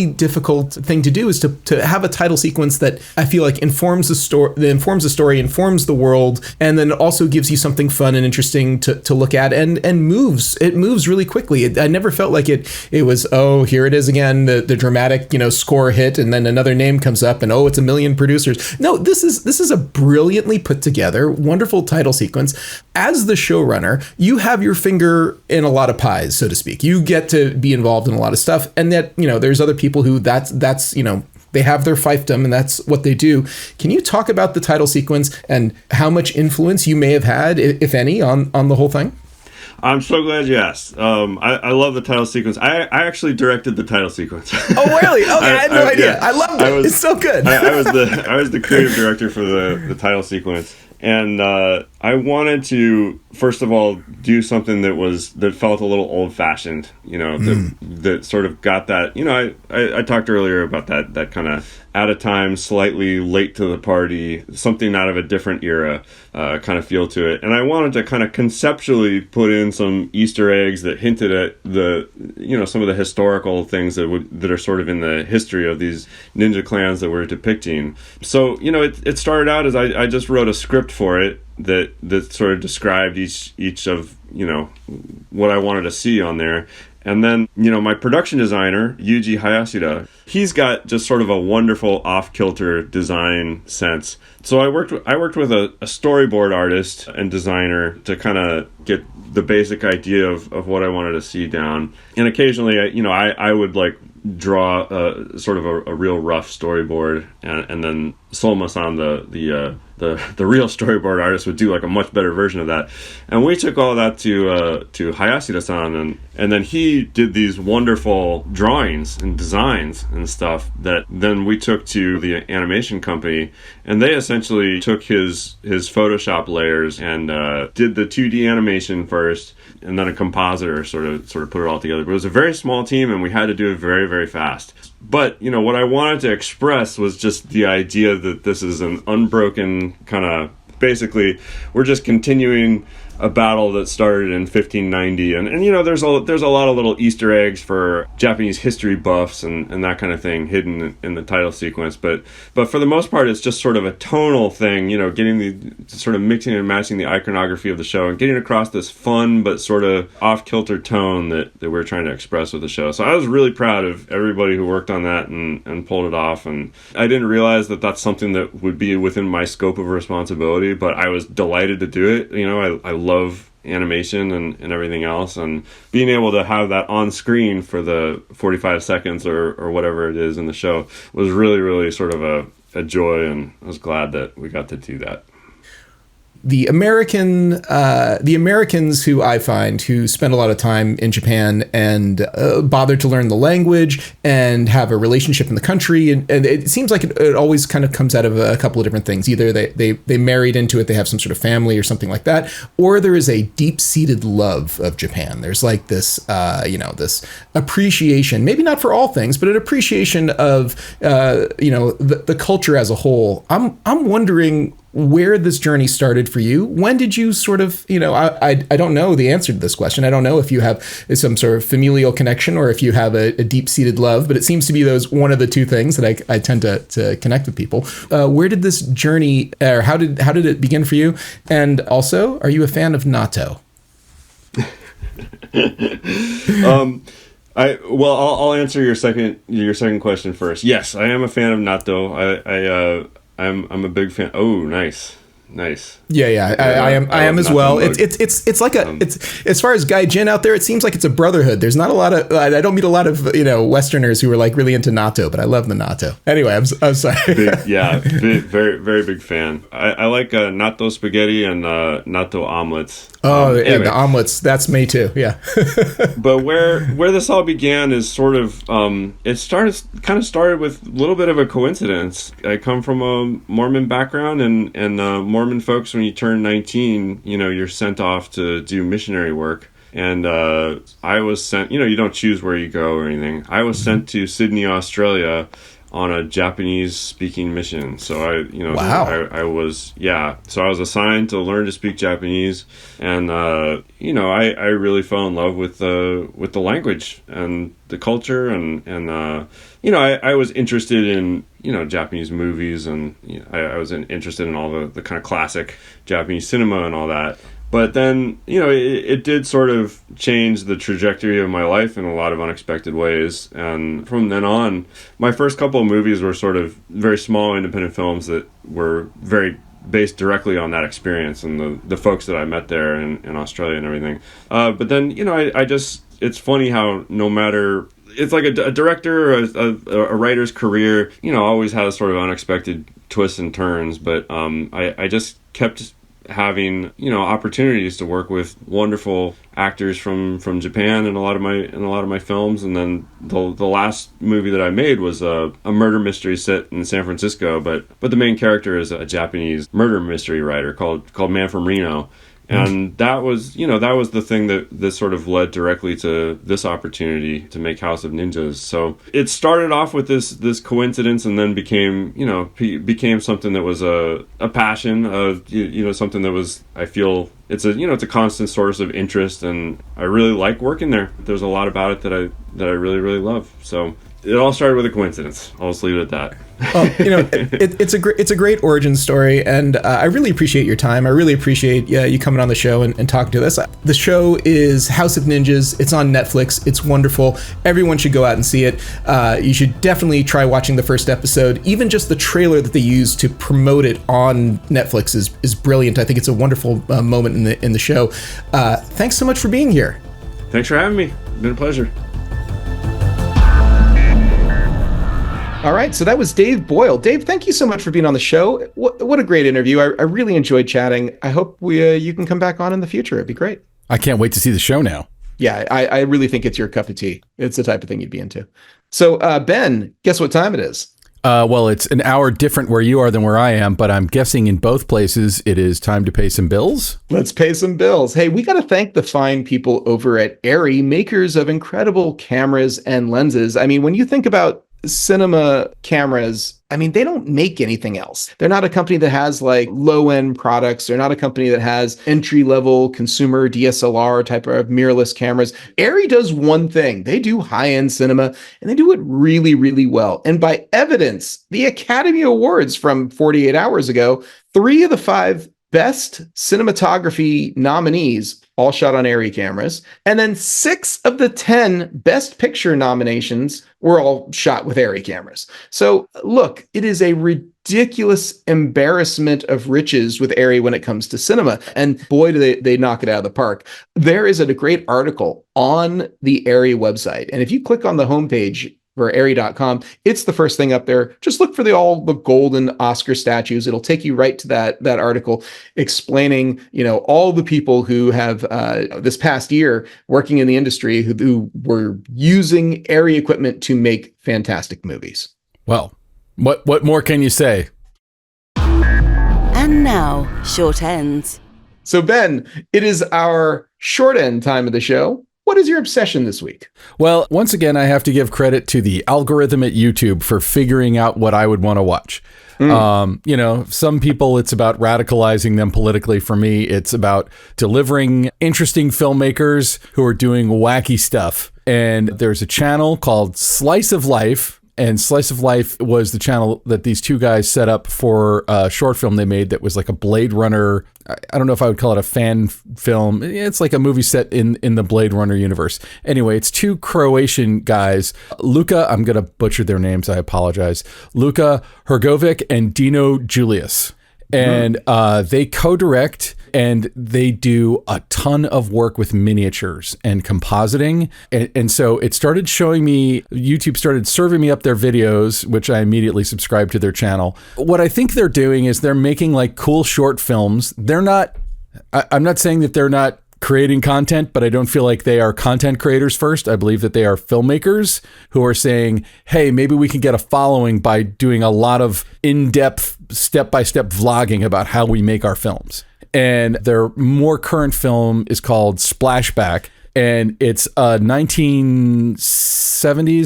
difficult thing to do, is to have a title sequence that I feel like informs the story, informs the world, and then also gives you something fun and interesting to look at and moves. It moves really quickly. I never felt like it was, oh, here it is again, the dramatic, score hit, and then another name comes up and, oh, it's a million producers. No, this is a brilliantly put together, wonderful title sequence. As the showrunner, you have your finger in a lot of pies, so to speak. You get to be involved in a lot of stuff, and that there's other people who that's they have their fiefdom and that's what they do. Can you talk about the title sequence and how much influence you may have had, if any, on the whole thing? I'm so glad you asked. I love the title sequence. I actually directed the title sequence. Oh, really? Okay, I had no idea. Yeah, I loved it. It's so good. I was the creative director for the title sequence. And I wanted to, first of all, do something that felt a little old-fashioned, that sort of got that, I talked earlier about that kind of out of time, slightly late to the party, something out of a different era kind of feel to it. And I wanted to kind of conceptually put in some Easter eggs that hinted at some of the historical things that are sort of in the history of these ninja clans that we're depicting. So, it started out as I just wrote a script for it that sort of described each of what I wanted to see on there. And then, my production designer, Yuji Hayashida, he's got just sort of a wonderful off-kilter design sense. So I worked with a storyboard artist and designer to kind of get the basic idea of what I wanted to see down. And occasionally, I would like draw sort of a real rough storyboard, and then Solma-san, the real storyboard artist, would do like a much better version of that. And we took all that to Hayashida-san, and then he did these wonderful drawings and designs and stuff that then we took to the animation company, and they essentially took his Photoshop layers and did the 2D animation first, and then a compositor sort of put it all together. But it was a very small team, and we had to do it very, very fast. But, what I wanted to express was just the idea that this is an unbroken kind of, basically, we're just continuing a battle that started in 1590, and there's a lot of little Easter eggs for Japanese history buffs and that kind of thing hidden in the title sequence, but for the most part it's just sort of a tonal thing, getting the sort of mixing and matching the iconography of the show and getting across this fun but sort of off-kilter tone that we're trying to express with the show. So I was really proud of everybody who worked on that and pulled it off, and I didn't realize that that's something that would be within my scope of responsibility, but I was delighted to do it. I love animation and everything else, and being able to have that on screen for the 45 seconds or whatever it is in the show was really, really sort of a joy, and I was glad that we got to do that. The Americans who I find who spend a lot of time in Japan and bother to learn the language and have a relationship in the country, and it seems like it always kind of comes out of a couple of different things. Either they married into it, they have some sort of family or something like that, or there is a deep-seated love of Japan. There's like this this appreciation, maybe not for all things, but an appreciation of the culture as a whole. I'm wondering where this journey started for you. When did you sort of, I don't know the answer to this question. I don't know if you have some sort of familial connection or if you have a deep-seated love, but it seems to be one of the two things that I tend to connect with people. Where did this journey, or how did it begin for you? And also, are you a fan of natto? I'll answer your second question first. Yes, I am a fan of natto. I'm a big fan. Oh, nice. Yeah. I am as well. It's like it's as far as gaijin out there, it seems like it's a brotherhood. There's not a lot of, I don't meet a lot of, Westerners who are like really into natto, but I love the natto. Anyway, I'm sorry. Very, very big fan. I like natto spaghetti and natto omelets. Anyway. The omelets. That's me too. Yeah. But where this all began is sort of, it started with a little bit of a coincidence. I come from a Mormon background, and Mormon folks, when you turn 19, you're sent off to do missionary work. And I was sent, you don't choose where you go or anything. I was sent to Sydney, Australia on a Japanese speaking mission. So I was assigned to learn to speak Japanese. And, I really fell in love with the language and the culture. And I was interested in, Japanese movies, and I was interested in all the kind of classic Japanese cinema and all that. But then, it did sort of change the trajectory of my life in a lot of unexpected ways. And from then on, my first couple of movies were sort of very small independent films that were very based directly on that experience and the folks that I met there in Australia and everything. But then, it's funny how no matter... It's like a director or a writer's career, always has sort of unexpected twists and turns. But I just kept having opportunities to work with wonderful actors from Japan in a lot of my films. And then the last movie that I made was a murder mystery set in San Francisco, but the main character is a Japanese murder mystery writer called Man from Reno. And that was the thing that sort of led directly to this opportunity to make House of Ninjas. So it started off with this coincidence, and then became something that was a passion, something that was, I feel, it's a constant source of interest, and I really like working there. There's a lot about it that I really, really love. So it all started with a coincidence. I'll just leave it at that. Well, it's a great origin story, and I really appreciate your time. I really appreciate you coming on the show and talking to us. The show is House of Ninjas. It's on Netflix. It's wonderful. Everyone should go out and see it. You should definitely try watching the first episode. Even just the trailer that they use to promote it on Netflix is brilliant. I think it's a wonderful moment in the show. Thanks so much for being here. Thanks for having me. It's been a pleasure. All right, so that was Dave Boyle. Dave, thank you so much for being on the show. What a great interview. I really enjoyed chatting. I hope you can come back on in the future. It'd be great. I can't wait to see the show now. Yeah, I really think it's your cup of tea. It's the type of thing you'd be into. So, Ben, guess what time it is? Well, it's an hour different where you are than where I am, but I'm guessing in both places it is time to pay some bills. Let's pay some bills. Hey, we got to thank the fine people over at Arri, makers of incredible cameras and lenses. I mean, when you think about cinema cameras, I mean, they don't make anything else. They're not a company that has like low-end products. They're not a company that has entry-level consumer DSLR type of mirrorless cameras. Arri does one thing. They do high-end cinema, and they do it really, really well. And by evidence, the Academy Awards from 48 hours ago, 3 of the 5 best cinematography nominees all shot on Arri cameras. And then 6 of the 10 best picture nominations were all shot with Arri cameras. So look, it is a ridiculous embarrassment of riches with Arri when it comes to cinema. And boy, do they knock it out of the park. There is a great article on the Arri website. And if you click on the homepage for Arri.com, it's the first thing up there. Just look for all the golden Oscar statues. It'll take you right to that article explaining, all the people who have this past year working in the industry who were using Arri equipment to make fantastic movies. Well, what more can you say? And now, short ends. So Ben, it is our short end time of the show. what is your obsession this week? Well, once again, I have to give credit to the algorithm at YouTube for figuring out what I would want to watch. Some people, it's about radicalizing them politically. For me, it's about delivering interesting filmmakers who are doing wacky stuff. And there's a channel called Slice of Life. And Slice of Life was the channel that these two guys set up for a short film they made that was like a Blade Runner. I don't know if I would call it a fan film. It's like a movie set in the Blade Runner universe. Anyway, it's two Croatian guys, Luka, I'm going to butcher their names, I apologize, Luka Hrgovic and Dino Julius. And they co-direct, and they do a ton of work with miniatures and compositing. And so it started showing me, YouTube started serving me up their videos, which I immediately subscribed to their channel. What I think they're doing is they're making like cool short films. I'm not saying that they're not creating content, but I don't feel like they are content creators first. I believe that they are filmmakers who are saying, hey, maybe we can get a following by doing a lot of in-depth, step-by-step vlogging about how we make our films. And their more current film is called Splashback, and it's a 1970s,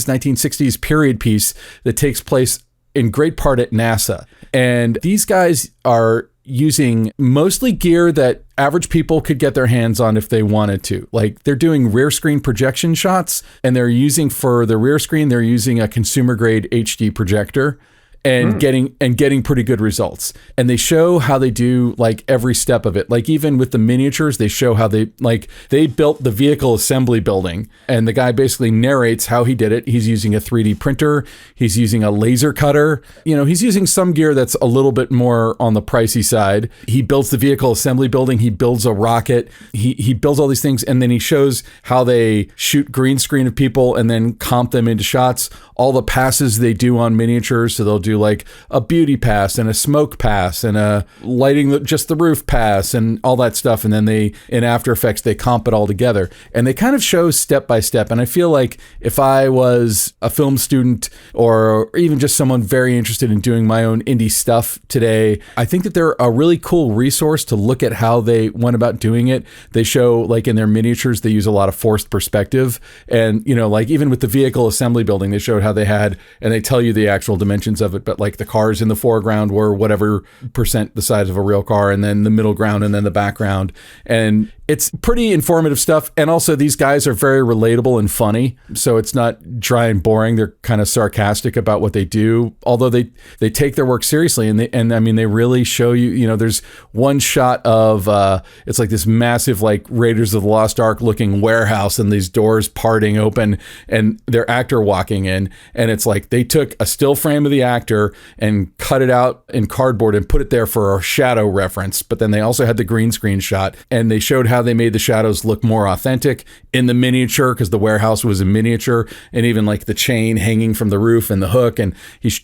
1960s period piece that takes place in great part at NASA. And these guys are using mostly gear that average people could get their hands on if they wanted to. Like, they're doing rear screen projection shots, and for the rear screen, they're using a consumer grade HD projector. And getting pretty good results. And they show how they do like every step of it. Like even with the miniatures, they show how they built the vehicle assembly building, and the guy basically narrates how he did it. He's using a 3D printer. He's using a laser cutter. He's using some gear that's a little bit more on the pricey side. He builds the vehicle assembly building. He builds a rocket. He builds all these things, and then he shows how they shoot green screen of people and then comp them into shots. All the passes they do on miniatures. So they'll do like a beauty pass and a smoke pass and a lighting just the roof pass and all that stuff. And then in After Effects, they comp it all together, and they kind of show step by step. And I feel like if I was a film student or even just someone very interested in doing my own indie stuff today, I think that they're a really cool resource to look at how they went about doing it. They show like in their miniatures, they use a lot of forced perspective. And, like even with the vehicle assembly building, they showed how they had, and they tell you the actual dimensions of it, but like the cars in the foreground were whatever percent the size of a real car, and then the middle ground, and then the background. And it's pretty informative stuff. And also these guys are very relatable and funny. So it's not dry and boring. They're kind of sarcastic about what they do, although they take their work seriously. And I mean, they really show you, there's one shot of, it's like this massive, like Raiders of the Lost Ark looking warehouse, and these doors parting open and their actor walking in. And it's like they took a still frame of the actor and cut it out in cardboard and put it there for a shadow reference. But then they also had the green screen shot, and they showed how they made the shadows look more authentic in the miniature, because the warehouse was a miniature, and even like the chain hanging from the roof and the hook. And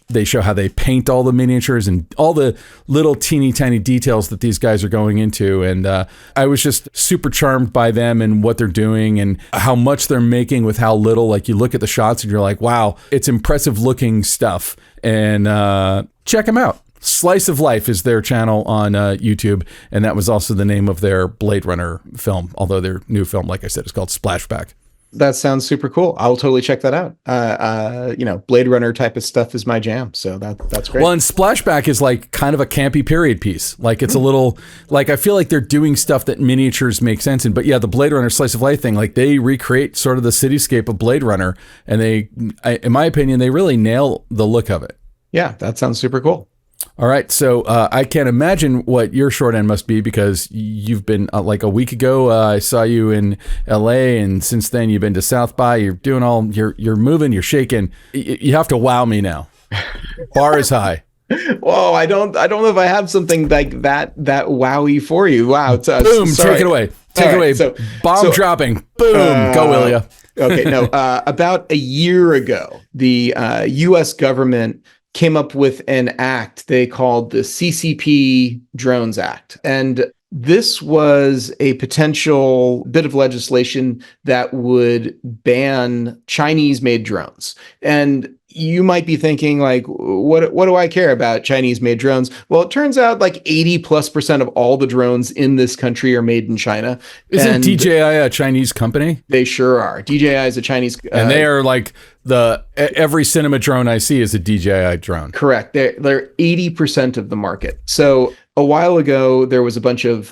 they show how they paint all the miniatures and all the little teeny tiny details that these guys are going into. And I was just super charmed by them and what they're doing and how much they're making with how little. Like, you look at the shots and you're like, wow, it's impressive looking stuff. And check them out. Slice of Life is their channel on YouTube, and that was also the name of their Blade Runner film, although their new film, like I said, is called Splashback. That sounds super cool. I'll totally check that out. Blade Runner type of stuff is my jam, so that's great. Well, and Splashback is like kind of a campy period piece. Like, it's a little, like, I feel like they're doing stuff that miniatures make sense in. But yeah, the Blade Runner Slice of Life thing, like, they recreate sort of the cityscape of Blade Runner, and in my opinion, they really nail the look of it. Yeah, that sounds super cool. All right, so I can't imagine what your short end must be, because you've been like a week ago. I saw you in LA, and since then you've been to South by. You're doing you're moving, you're shaking. You have to wow me now. Bar is high. Whoa, I don't know if I have something like that wowy for you. Wow, boom, sorry. Take it away. Take it away. So, bomb dropping. Boom, go Willia. Okay, no. About a year ago, the U.S. government came up with an act they called the CCP Drones Act. And this was a potential bit of legislation that would ban Chinese-made drones. And you might be thinking like, what do I care about Chinese made drones? Well, it turns out like 80+% of all the drones in this country are made in China. Isn't DJI a Chinese company? They sure are. DJI is a Chinese, and they are like every cinema drone I see is a DJI drone. Correct. They're 80% of the market. So a while ago, there was a bunch of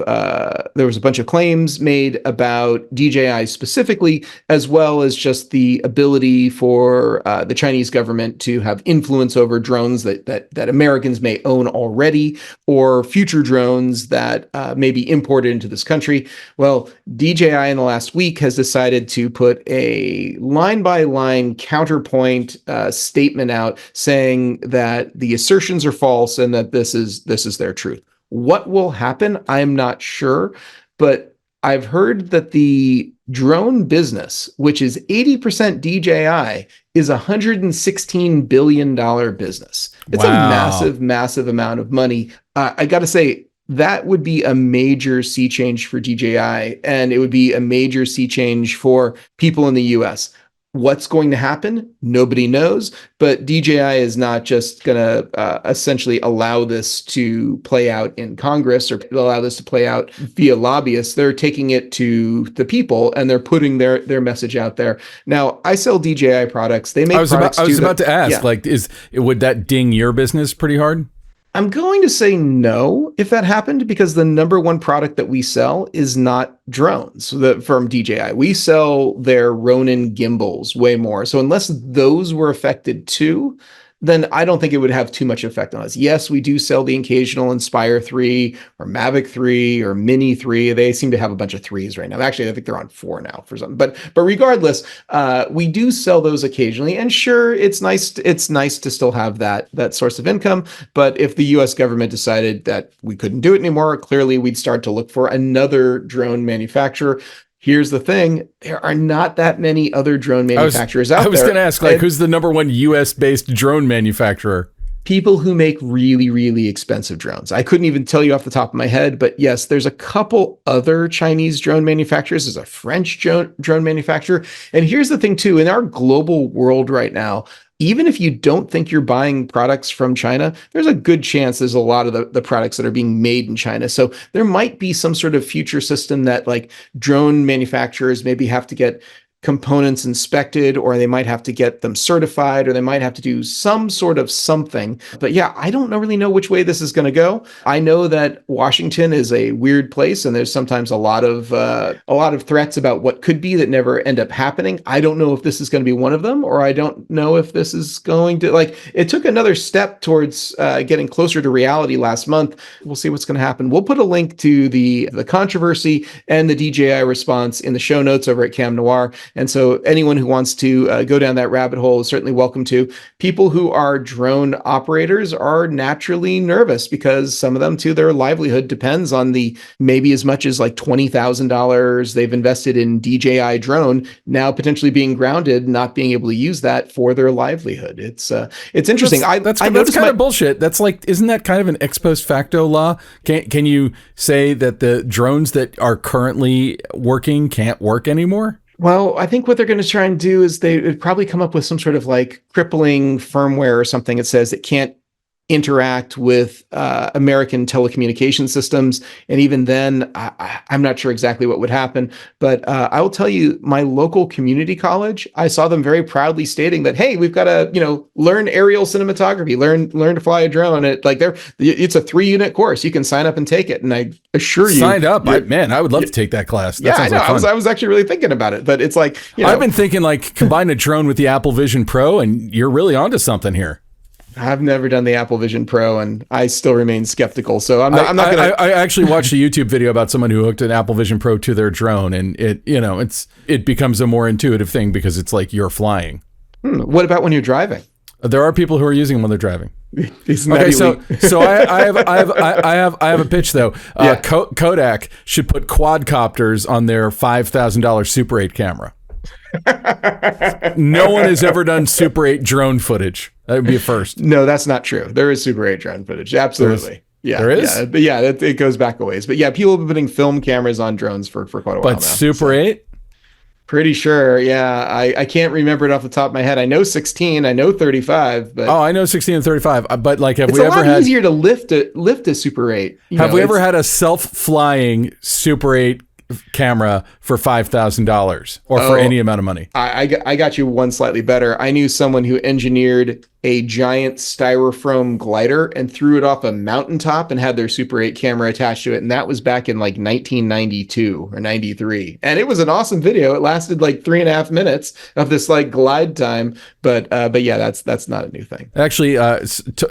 claims made about DJI specifically, as well as just the ability for the Chinese government to have influence over drones that Americans may own already, or future drones that may be imported into this country. Well, DJI in the last week has decided to put a line-by-line counterpoint statement out saying that the assertions are false and that this is their truth. What will happen? I'm not sure, but I've heard that the drone business, which is 80% DJI, is a $116 billion business. It's a massive, massive amount of money. I got to say, that would be a major sea change for DJI, and it would be a major sea change for people in the US. What's going to happen? Nobody knows, but DJI is not just going to essentially allow this to play out in Congress or allow this to play out via lobbyists. They're taking it to the people and they're putting their message out there. Now, I sell DJI products. They make products. I was about to ask, would that ding your business pretty hard? I'm going to say no if that happened, because the number one product that we sell is not drones from DJI. We sell their Ronin gimbals way more. So unless those were affected too, then I don't think it would have too much effect on us. Yes, we do sell the occasional Inspire 3 or Mavic 3 or Mini 3. They seem to have a bunch of 3s right now. Actually, I think they're on 4 now for something. But regardless, we do sell those occasionally. And sure, it's nice to still have that source of income. But if the US government decided that we couldn't do it anymore, clearly we'd start to look for another drone manufacturer. Here's the thing. There are not that many other drone manufacturers out there. I was going to ask, who's the number one US-based drone manufacturer? People who make really, really expensive drones. I couldn't even tell you off the top of my head, but yes, there's a couple other Chinese drone manufacturers. There's a French drone manufacturer. And here's the thing too, in our global world right now, even if you don't think you're buying products from China, there's a good chance there's a lot of the products that are being made in China. So there might be some sort of future system that like drone manufacturers maybe have to get components inspected, or they might have to get them certified, or they might have to do some sort of something. But yeah, I don't really know which way this is going to go. I know that Washington is a weird place, and there's sometimes a lot of threats about what could be that never end up happening. I don't know if this is going to be one of them, or I don't know if this is going to it took another step towards getting closer to reality last month. We'll see what's going to happen. We'll put a link to the controversy and the DJI response in the show notes over at Cam Noir. And so anyone who wants to go down that rabbit hole is certainly welcome to. People who are drone operators are naturally nervous because some of them, too, their livelihood depends on the maybe as much as like $20,000 they've invested in DJI drone now potentially being grounded, not being able to use that for their livelihood. It's interesting. That's kind of bullshit. That's isn't that kind of an ex post facto law? Can you say that the drones that are currently working can't work anymore? Well, I think what they're going to try and do is they would probably come up with some sort of crippling firmware or something that says it can't interact with American telecommunication systems. And even then, I'm not sure exactly what would happen. But I will tell you, my local community college, I saw them very proudly stating that, hey, we've got to, learn aerial cinematography, learn to fly a drone. It's a 3-unit course. You can sign up and take it. And I assure you. Signed up? I would love to take that class. That I know. I was actually really thinking about it. But it's I've been thinking combine a drone with the Apple Vision Pro, and you're really onto something here. I've never done the Apple Vision Pro, and I still remain skeptical. So I'm not going to. I actually watched a YouTube video about someone who hooked an Apple Vision Pro to their drone, and it becomes a more intuitive thing because it's like you're flying. What about when you're driving? There are people who are using them when they're driving. Okay, so I have a pitch though. Kodak should put quadcopters on their $5,000 Super 8 camera. No one has ever done Super 8 drone footage. That would be a first. No, that's not true. There is Super 8 drone footage. Absolutely. There is? Yeah, but yeah, it goes back a ways. But yeah, people have been putting film cameras on drones for quite a while now. But Super 8? Pretty sure. Yeah. I can't remember it off the top of my head. I know 16. I know 35. But I know 16 and 35. But like, have it's we a ever lot had easier to lift a Super 8. Have we ever had a self-flying Super 8 camera for $5,000 or for any amount of money? I got you one slightly better. I knew someone who engineered a giant styrofoam glider and threw it off a mountaintop and had their Super 8 camera attached to it. And that was back in like 1992 or 93. And it was an awesome video. It lasted like 3.5 minutes of this like glide time. But yeah, that's not a new thing. Actually,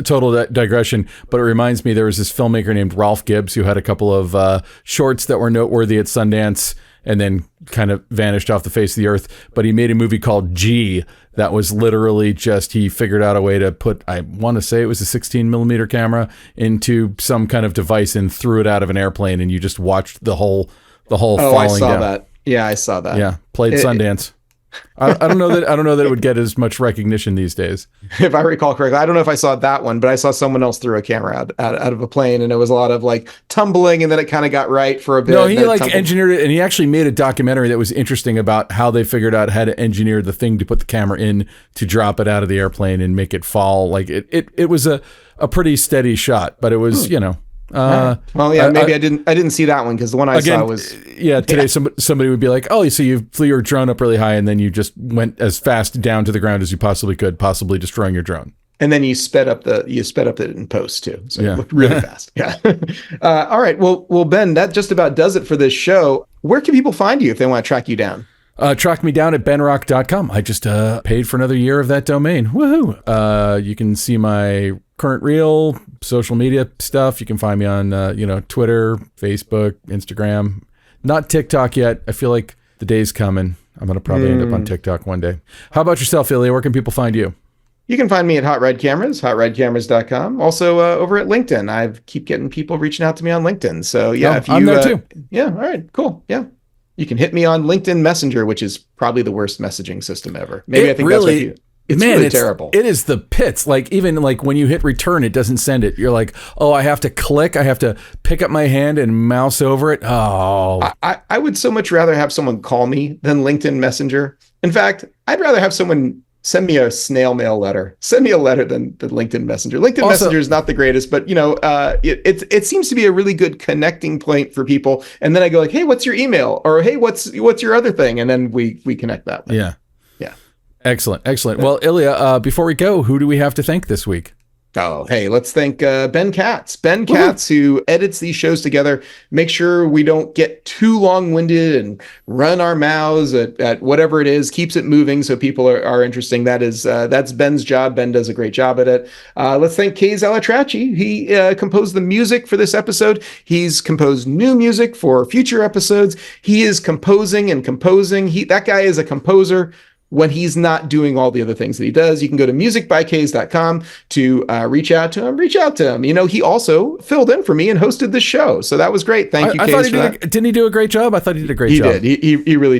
total digression, but it reminds me, there was this filmmaker named Ralph Gibbs who had a couple of shorts that were noteworthy at Sundance and then kind of vanished off the face of the earth. But he made a movie called G that was literally just, he figured out a way to put, I want to say it was a 16 millimeter camera into some kind of device and threw it out of an airplane, and you just watched the whole falling down. I saw that. Yeah, I saw that. Yeah, played Sundance. I don't know that it would get as much recognition these days. If I recall correctly, I don't know if I saw that one, but I saw someone else threw a camera out of a plane, and it was a lot of like tumbling, and then it kind of got right for a bit. No, he engineered it, and he actually made a documentary that was interesting about how they figured out how to engineer the thing to put the camera in to drop it out of the airplane and make it fall. Like it was a pretty steady shot, but it was well, yeah, maybe I didn't see that one because the one I saw was today. Somebody would be like, "Oh, so you flew your drone up really high, and then you just went as fast down to the ground as you possibly could, possibly destroying your drone." And then you sped up it in post too, so it looked really fast. Yeah. All right. Well, Ben, that just about does it for this show. Where can people find you if they want to track you down? Track me down at benrock.com. I just paid for another year of that domain. Woohoo! You can see my current reel, social media stuff. You can find me on Twitter, Facebook, Instagram. Not TikTok yet. I feel like the day's coming. I'm going to probably end up on TikTok one day. How about yourself, Ilya? Where can people find you? You can find me at Hot Red Cameras, hotredcameras.com. Also over at LinkedIn. I keep getting people reaching out to me on LinkedIn. So yeah, I'm there too. Yeah. All right. Cool. Yeah. You can hit me on LinkedIn Messenger, which is probably the worst messaging system ever. Maybe I think that's what you... It's really terrible. It is the pits. Like even like when you hit return, it doesn't send it. You're like, oh, I have to click. I have to pick up my hand and mouse over it. Oh, I would so much rather have someone call me than LinkedIn Messenger. In fact, I'd rather have someone send me a snail mail letter. Send me a letter than LinkedIn Messenger. LinkedIn Messenger is not the greatest, but it seems to be a really good connecting point for people. And then I go like, hey, what's your email? Or hey, what's your other thing? And then we connect that way. Yeah. Yeah. Excellent. Well, Ilya, before we go, who do we have to thank this week? Oh, hey, let's thank Ben Katz. Ben Katz, who edits these shows together. Make sure we don't get too long-winded and run our mouths at whatever it is. Keeps it moving so people are interesting. That's Ben's job. Ben does a great job at it. Let's thank Kay Zalatrachi. He composed the music for this episode. He's composed new music for future episodes. He is composing and composing. That guy is a composer. When he's not doing all the other things that he does, you can go to musicbykays.com to reach out to him. He also filled in for me and hosted the show. So that was great. Thank you, Kays, for that. Didn't he do a great job? I thought he did a great job. He did. He really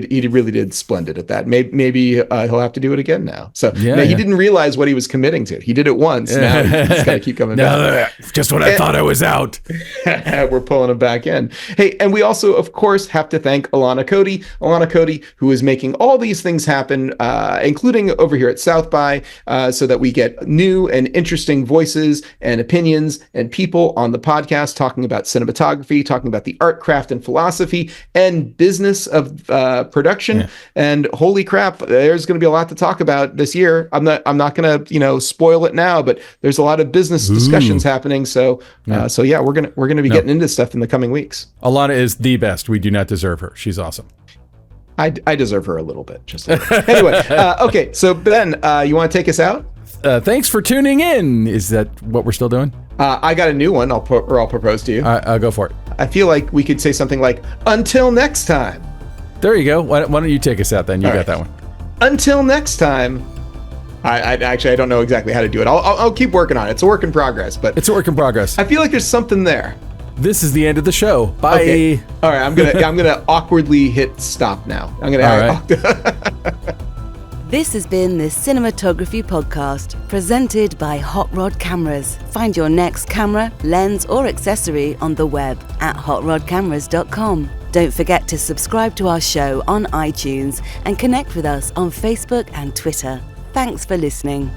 did splendid at that. Maybe he'll have to do it again now. So he didn't realize what he was committing to. He did it once. Now he's got to keep coming back. Just when I thought I was out. We're pulling him back in. Hey, and we also, of course, have to thank Alana Cody. Alana Cody, who is making all these things happen, including over here at South by, so that we get new and interesting voices and opinions and people on the podcast talking about cinematography, talking about the art, craft, and philosophy and business of production. Yeah. And holy crap, there's going to be a lot to talk about this year. I'm not going to spoil it now, but there's a lot of business discussions happening. So we're gonna be getting into stuff in the coming weeks. Alana is the best. We do not deserve her. She's awesome. I deserve her a little bit. Just anyway. Okay, so Ben, you want to take us out? Thanks for tuning in. Is that what we're still doing? I got a new one. I'll propose to you. I'll go for it. I feel like we could say something like "Until next time." There you go. Why don't you take us out then? You got that one. Until next time. I don't know exactly how to do it. I'll keep working on it. It's a work in progress, but it's a work in progress. I feel like there's something there. This is the end of the show. Bye. Okay. All right, I'm gonna awkwardly hit stop now. This has been the Cinematography Podcast, presented by Hot Rod Cameras. Find your next camera, lens, or accessory on the web at hotrodcameras.com. Don't forget to subscribe to our show on iTunes and connect with us on Facebook and Twitter. Thanks for listening.